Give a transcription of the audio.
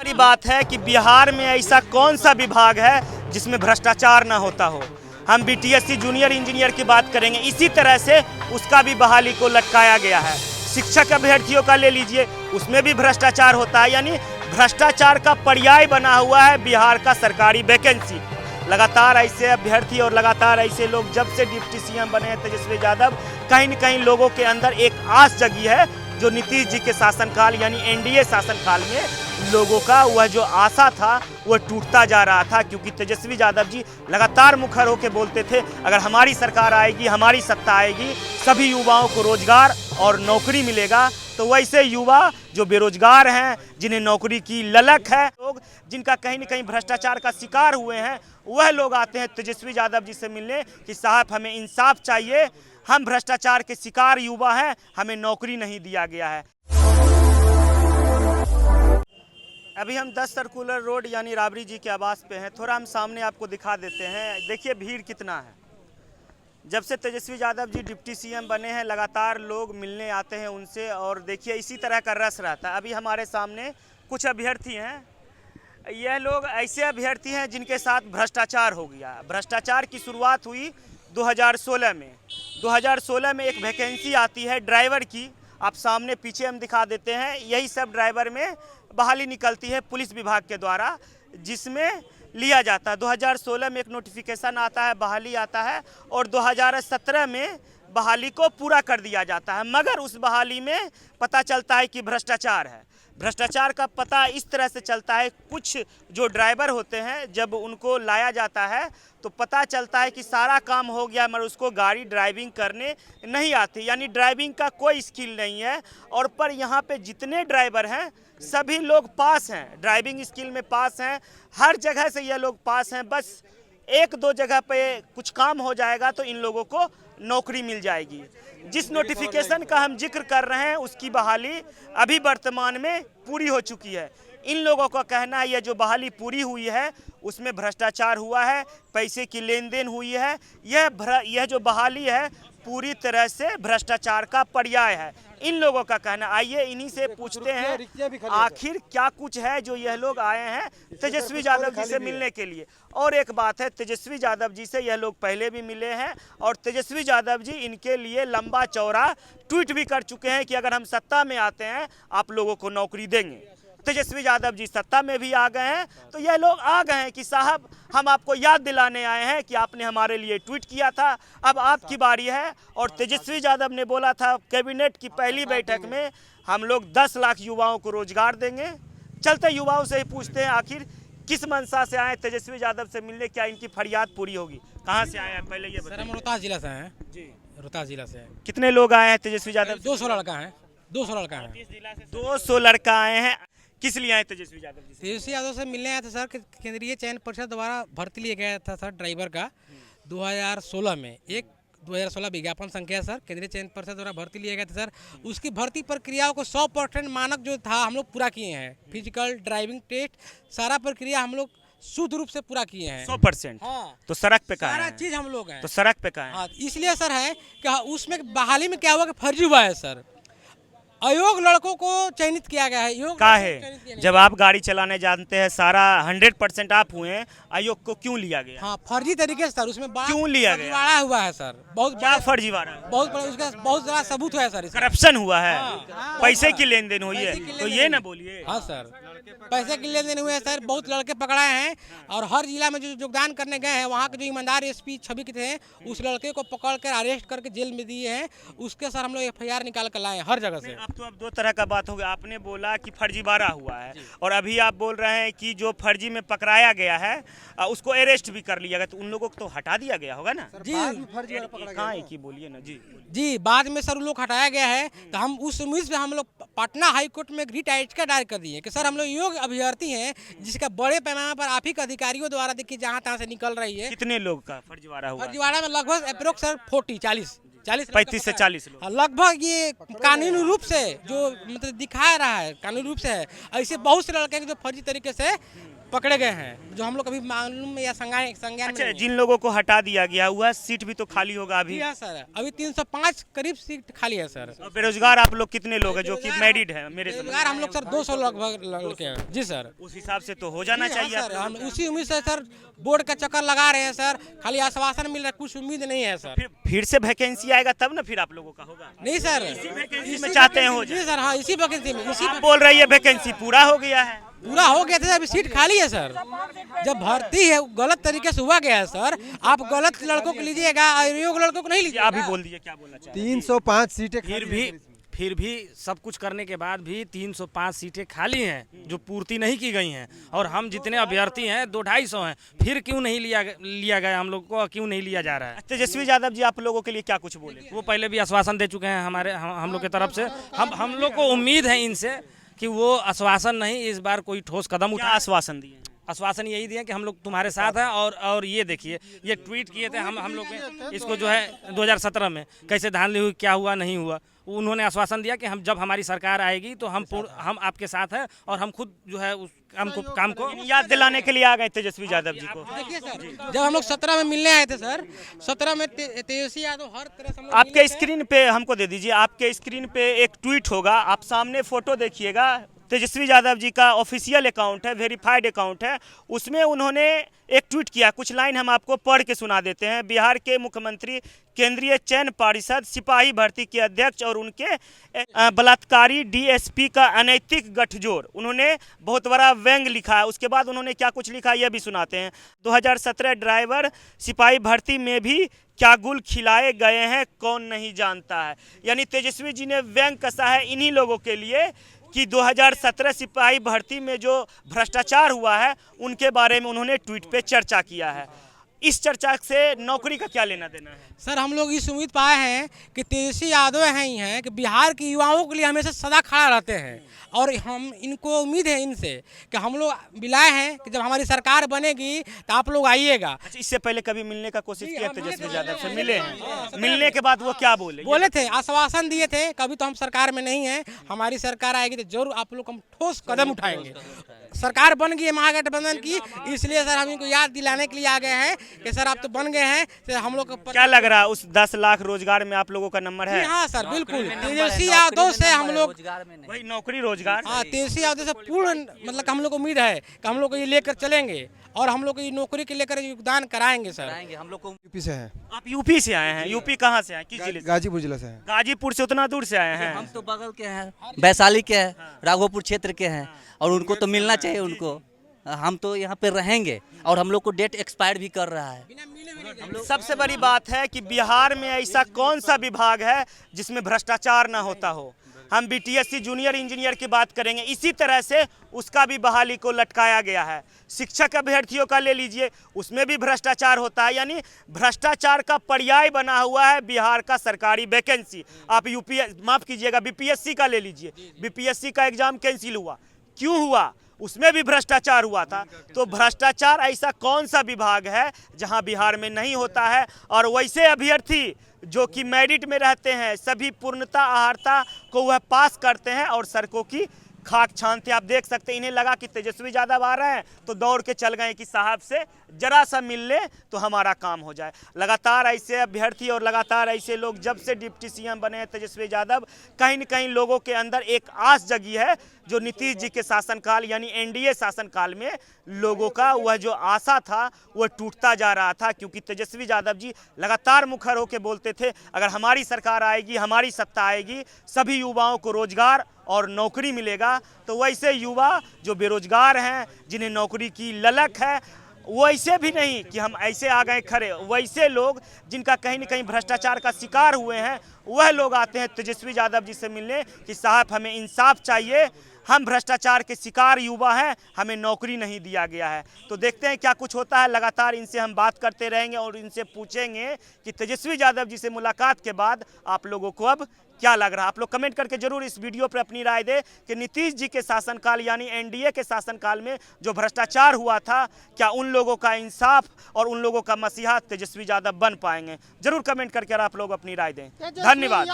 बड़ी बात है कि बिहार में ऐसा कौन सा विभाग है जिसमें भ्रष्टाचार ना होता हो। हम बीटीएससी जूनियर इंजीनियर की बात करेंगे, इसी तरह से उसका भी बहाली को लटकाया गया है। शिक्षक अभ्यर्थियों का ले लीजिए, उसमें भी भ्रष्टाचार होता है। यानी भ्रष्टाचार का पर्याय बना हुआ है बिहार का सरकारी वैकेंसी। लगातार ऐसे अभ्यर्थी और लगातार ऐसे लोग जब से डिप्टी सीएम बने हैं तेजस्वी यादव, कहीं न कहीं लोगों के अंदर एक आस जगी है जो नीतीश जी के शासनकाल यानी एनडीए शासनकाल में लोगों का वह जो आशा था वह टूटता जा रहा था। क्योंकि तेजस्वी यादव जी लगातार मुखर होकर बोलते थे अगर हमारी सरकार आएगी, हमारी सत्ता आएगी, सभी युवाओं को रोजगार और नौकरी मिलेगा। तो वैसे युवा जो बेरोजगार हैं, जिन्हें नौकरी की ललक है, लोग जिनका कहीं न कहीं भ्रष्टाचार का शिकार हुए हैं, वह लोग आते हैं तेजस्वी यादव जी से मिलने कि साहब हमें इंसाफ चाहिए, हम भ्रष्टाचार के शिकार युवा हैं, हमें नौकरी नहीं दिया गया है। अभी हम 10 सर्कुलर रोड यानी राबड़ी जी के आवास पे हैं। थोड़ा हम सामने आपको दिखा देते हैं। देखिए भीड़ कितना है। जब से तेजस्वी यादव जी डिप्टी सीएम बने हैं लगातार लोग मिलने आते हैं उनसे, और देखिए इसी तरह का रस रहता है। अभी हमारे सामने कुछ अभ्यर्थी हैं। यह लोग ऐसे अभ्यर्थी हैं जिनके साथ भ्रष्टाचार हो गया। भ्रष्टाचार की शुरुआत हुई 2016 में। 2016 में एक वैकेंसी आती है ड्राइवर की, आप सामने पीछे हम दिखा देते हैं। यही सब ड्राइवर में बहाली निकलती है पुलिस विभाग के द्वारा, जिसमें लिया जाता है। 2016 में एक नोटिफिकेशन आता है, बहाली आता है, और 2017 में बहाली को पूरा कर दिया जाता है। मगर उस बहाली में पता चलता है कि भ्रष्टाचार है। भ्रष्टाचार का पता इस तरह से चलता है, कुछ जो ड्राइवर होते हैं जब उनको लाया जाता है तो पता चलता है कि सारा काम हो गया मगर उसको गाड़ी ड्राइविंग करने नहीं आती, यानी ड्राइविंग का कोई स्किल नहीं है। और पर यहाँ पे जितने ड्राइवर हैं सभी लोग पास हैं, ड्राइविंग स्किल में पास हैं, हर जगह से ये लोग पास हैं। बस एक दो जगह पे कुछ काम हो जाएगा तो इन लोगों को नौकरी मिल जाएगी। जिस नोटिफिकेशन का हम जिक्र कर रहे हैं उसकी बहाली अभी वर्तमान में पूरी हो चुकी है। इन लोगों का कहना है यह जो बहाली पूरी हुई है उसमें भ्रष्टाचार हुआ है, पैसे की लेन देन हुई है। यह जो बहाली है पूरी तरह से भ्रष्टाचार का पर्याय है, इन लोगों का कहना। आइए इन्हीं से पूछते हैं आखिर क्या कुछ है जो यह लोग आए हैं तेजस्वी यादव जी से मिलने के लिए। और एक बात है, तेजस्वी यादव जी से यह लोग पहले भी मिले हैं और तेजस्वी यादव जी इनके लिए लंबा चौड़ा ट्वीट भी कर चुके हैं कि अगर हम सत्ता में आते हैं आप लोगों को नौकरी देंगे। तेजस्वी यादव जी सत्ता में भी आ गए हैं तो यह लोग आ गए हैं कि साहब हम आपको याद दिलाने आए हैं कि आपने हमारे लिए ट्वीट किया था, अब आपकी बारी है। और तेजस्वी यादव ने बोला था कैबिनेट की पहली बैठक में हम लोग 10 लाख युवाओं को रोजगार देंगे। चलते युवाओं से ही पूछते हैं आखिर किस मंशा से आए तेजस्वी यादव से मिलने, क्या इनकी फरियाद पूरी होगी। कहाँ से आए हैं पहले ये बताइए। हम रोहतास जिला से हैं जी, रोहतास जिला से। कितने लोग आए हैं तेजस्वी यादव? 200 लड़का है, 200 लड़का है। 200 लड़का आए हैं। किस लिए आए तेजस्वी यादव जी से? तेजस्वी यादव से मिलने आया था सर। केंद्रीय चयन परिषद द्वारा भर्ती लिया गया था सर ड्राइवर का 2016 में। 2016 विज्ञापन संख्या सर, केंद्रीय चयन परिषद द्वारा भर्ती लिया गया था सर। उसकी भर्ती प्रक्रियाओं को 100% मानक जो था हम लोग पूरा किए हैं। फिजिकल, ड्राइविंग टेस्ट, सारा प्रक्रिया हम लोग शुद्ध रूप से पूरा किए हैं 100%। हाँ, तो सड़क पे कहाँ सारा है? चीज हम लोग हैं। तो सड़क पे कहाँ है? हाँ, इसलिए सर है कि उसमें बहाली में क्या हुआ कि फर्जी हुआ है सर। अयोग्य लड़कों को चयनित किया गया है। योग्य का लड़कों को चयनित किया है नहीं। जब आप गाड़ी चलाने जानते हैं सारा 100% आप हुए हैं, अयोग को क्यों लिया गया? हाँ, फर्जी तरीके से सर उसमें क्यों लिया गया? फर्जीवाड़ा हुआ है सर। बहुत क्या बड़ा, फर्जीवाड़ा है? बहुत बड़ा उसका बहुत बड़ा सबूत है सर इसका। करप्शन हुआ है, हाँ। पैसे की लेन देन हुई है, पैसे की तो लेन ये देन। ना बोलिए। हाँ सर, पैसे के लेन देन हुए हैं सर। बहुत लड़के पकड़ाए हैं और हर जिला में जो योगदान करने गए हैं वहाँ के जो ईमानदार एसपी छवि के थे उस लड़के को पकड़ कर अरेस्ट करके जेल में दिए हैं। उसके सर हम लोग FIR निकाल कर लाए हैं हर जगह से। अब दो तरह का बात हो गया। आपने बोला कि फर्जीवाड़ा हुआ है और अभी आप बोल रहे हैं कि जो फर्जी में पकड़ाया गया है उसको अरेस्ट भी कर लिया गया, तो उन लोगों को तो हटा दिया गया होगा ना जी कहाँ है कि बोलिए ना जी, बाद में सर उन लोग हटाया गया है। तो हम उस उम्मीद से हम लोग पटना हाई कोर्ट में रिट याचिका दायर कर दिए कि सर हम लोग योग्य अभ्यर्थी हैं जिसका बड़े पैमाने पर आप ही के अधिकारियों द्वारा देखिए जहाँ तहाँ से निकल रही है। कितने लोग का फर्जीवाड़ा हुआ? फर्जीवाड़ा में लगभग अप्रोक्स सर 40 35 से 40 लोग लगभग। ये कानूनी रूप से जो मतलब दिखा रहा है कानूनी रूप से है। ऐसे बहुत से लड़के हैं जो फर्जी तरीके से पकड़े गए हैं, जो हम लोग अभी मालूम या संज्ञान में अच्छा, नहीं है। जिन लोगों को हटा दिया गया वह सीट भी तो खाली होगा अभी। जी हाँ सर, अभी 305 करीब सीट खाली है सर। और बेरोजगार आप लोग कितने लोग हैं जो कि मैरिड हैं? मेरे समझ बेरोजगार हम लोग सर 200 लगभग लड़के हैं। जी सर, उस हिसाब से तो हो जाना जी हाँ चाहिए। सर, हम उसी उम्मीद से सर बोर्ड का चक्कर लगा रहे हैं सर, खाली आश्वासन मिल रहा है, कुछ उम्मीद नहीं है सर। फिर से वैकेंसी आएगा तब ना फिर आप लोगों का होगा। नहीं सर, वैकेंसी में चाहते हैं हो जी सर, हाँ इसी वैकेंसी में, इसी आप बोल रही है वैकेंसी पूरा हो गया है। पूरा हो गया था, अभी सीट खाली है सर। जब भर्ती है गलत तरीके से हुआ गया है सर, आप गलत लड़कों को लीजिएगा और योग्य लड़कों को नहीं लीजिएगा। आप भी बोल दीजिए क्या बोलना चाहते 305 सीटें फिर भी सब कुछ करने के बाद भी 305 सीटें खाली हैं जो पूर्ति नहीं की गई हैं, और हम जितने अभ्यर्थी हैं 200-250 हैं, फिर क्यों नहीं लिया गया हम लोग को, क्यों नहीं लिया जा रहा है? तेजस्वी यादव जी आप लोगों के लिए क्या कुछ बोले? वो पहले भी आश्वासन दे चुके हैं हम लोग की तरफ से। हम लोग को उम्मीद है इनसे कि वो आश्वासन नहीं, इस बार कोई ठोस कदम क्या उठा। आश्वासन दिए? आश्वासन यही दिया कि हम लोग तुम्हारे साथ हैं, और ये देखिए ये ट्वीट किए थे हम लोग ने इसको जो है 2017 में, कैसे धांधली हुई, क्या हुआ नहीं हुआ। उन्होंने आश्वासन दिया कि हम जब हमारी सरकार आएगी तो हम आपके साथ हैं, और हम खुद जो है उस काम को याद दिलाने के लिए आ गए तेजस्वी यादव जी को। देखिए सर, जब हम लोग 17 में मिलने आए थे सर, 17 में तेजस्वी यादव हर तरह से हम लोग आपके मिले थे। स्क्रीन पे हमको दे दीजिए, आपके स्क्रीन पे एक ट्वीट होगा, आप सामने फोटो देखिएगा। तेजस्वी यादव जी का ऑफिशियल अकाउंट है, वेरीफाइड अकाउंट है, उसमें उन्होंने एक ट्वीट किया। कुछ लाइन हम आपको पढ़ के सुना देते हैं। बिहार के मुख्यमंत्री केंद्रीय चयन परिषद सिपाही भर्ती के अध्यक्ष और उनके बलात्कारी डीएसपी का अनैतिक गठजोड़, उन्होंने बहुत बड़ा व्यंग लिखा है। उसके बाद उन्होंने क्या कुछ लिखा यह भी सुनाते हैं। 2017 ड्राइवर सिपाही भर्ती में भी क्या गुल खिलाए गए हैं कौन नहीं जानता है। यानी तेजस्वी जी ने व्यंग कसा है इन्हीं लोगों के लिए कि 2017 सिपाही भर्ती में जो भ्रष्टाचार हुआ है उनके बारे में उन्होंने ट्वीट पे चर्चा किया है। इस चर्चा से नौकरी का क्या लेना देना है? सर हम लोग इस उम्मीद पाए हैं कि तेजस्वी यादव हैं कि बिहार के युवाओं के लिए हमेशा सदा खड़ा रहते हैं, और हम इनको उम्मीद है इनसे कि हम लोग मिलाए हैं कि जब हमारी सरकार बनेगी तो आप लोग आइएगा। अच्छा, इससे पहले कभी मिलने का कोशिश किया तेजस्वी यादव से? मिले हैं? मिलने के बाद वो क्या बोले थे, आश्वासन दिए थे, कभी तो हम सरकार में नहीं है, हमारी सरकार आएगी तो जरूर आप लोग हम ठोस कदम उठाएंगे। सरकार बन गई है महागठबंधन की, इसलिए सर हम इनको याद दिलाने के लिए आ गए हैं कि सर आप तो बन गए हैं, तो हम लोग क्या लग रहा है उस 10 लाख रोजगार में आप लोगों का नंबर है? हाँ सर बिल्कुल, तेजस्वी यादव से हम लोग वही नौकरी रोजगार। हाँ, तेजस्वी यादव से पूर्ण मतलब हम लोग को उम्मीद है कि हम लोग को ये लेकर चलेंगे और हम लोग को ये नौकरी के लेकर योगदान कराएंगे सर। हम लोग को यूपी से हैं। आप यूपी से आए हैं? यूपी कहाँ से आए, किस जिले से? गाजीपुर जिला से हैं। गाजीपुर से उतना दूर से आए हैं? हम तो बगल के हैं, वैशाली के हैं, राघोपुर क्षेत्र के हैं, और उनको तो मिलना चाहिए उनको। हम तो यहाँ पे रहेंगे, और हम लोग को डेट एक्सपायर भी कर रहा है। सबसे बड़ी बात है कि बिहार में ऐसा कौन सा विभाग है जिसमें भ्रष्टाचार ना होता हो। हम बीटीएससी जूनियर इंजीनियर की बात करेंगे, इसी तरह से उसका भी बहाली को लटकाया गया है। शिक्षक अभ्यर्थियों का ले लीजिए, उसमें भी भ्रष्टाचार होता है। यानी भ्रष्टाचार का पर्याय बना हुआ है बिहार का सरकारी वैकेंसी। आप माफ कीजिएगा, बीपीएससी का ले लीजिए, बीपीएससी का एग्जाम कैंसिल हुआ, क्यों हुआ? उसमें भी भ्रष्टाचार हुआ था। तो भ्रष्टाचार ऐसा कौन सा विभाग है जहां बिहार में नहीं होता है? और वैसे अभ्यर्थी जो कि मेरिट में रहते हैं, सभी पूर्णता आहारता को वह पास करते हैं और सड़कों की खाक छानते। आप देख सकते हैं, इन्हें लगा कि तेजस्वी यादव आ रहे हैं तो दौड़ के चल गए कि साहब से जरा सा मिल ले तो हमारा काम हो जाए। लगातार ऐसे अभ्यर्थी और लगातार ऐसे लोग जब से डिप्टी सीएम बने हैं तेजस्वी यादव, कहीं न कहीं लोगों के अंदर एक आस जगी है जो नीतीश जी के शासनकाल यानी एनडीए शासनकाल में लोगों का वह जो आशा था वह टूटता जा रहा था। क्योंकि तेजस्वी यादव जी लगातार मुखर होकर बोलते थे अगर हमारी सरकार आएगी, हमारी सत्ता आएगी, सभी युवाओं को रोजगार और नौकरी मिलेगा। तो वैसे युवा जो बेरोजगार हैं, जिन्हें नौकरी की ललक है, वैसे भी नहीं कि हम ऐसे आ गए खड़े, वैसे लोग जिनका कहीं न कहीं भ्रष्टाचार का शिकार हुए हैं, वह लोग आते हैं तेजस्वी यादव जी से मिलने कि साहब हमें इंसाफ चाहिए, हम भ्रष्टाचार के शिकार युवा हैं, हमें नौकरी नहीं दिया गया है। तो देखते हैं क्या कुछ होता है। लगातार इनसे हम बात करते रहेंगे और इनसे पूछेंगे कि तेजस्वी यादव जी से मुलाकात के बाद आप लोगों को अब क्या लग रहा है। आप लोग कमेंट करके जरूर इस वीडियो पर अपनी राय दें कि नीतीश जी के शासनकाल यानी एनडीए के शासनकाल में जो भ्रष्टाचार हुआ था, क्या उन लोगों का इंसाफ और उन लोगों का मसीहा तेजस्वी यादव बन पाएंगे। जरूर कमेंट करके आप लोग अपनी राय दें। धन्यवाद।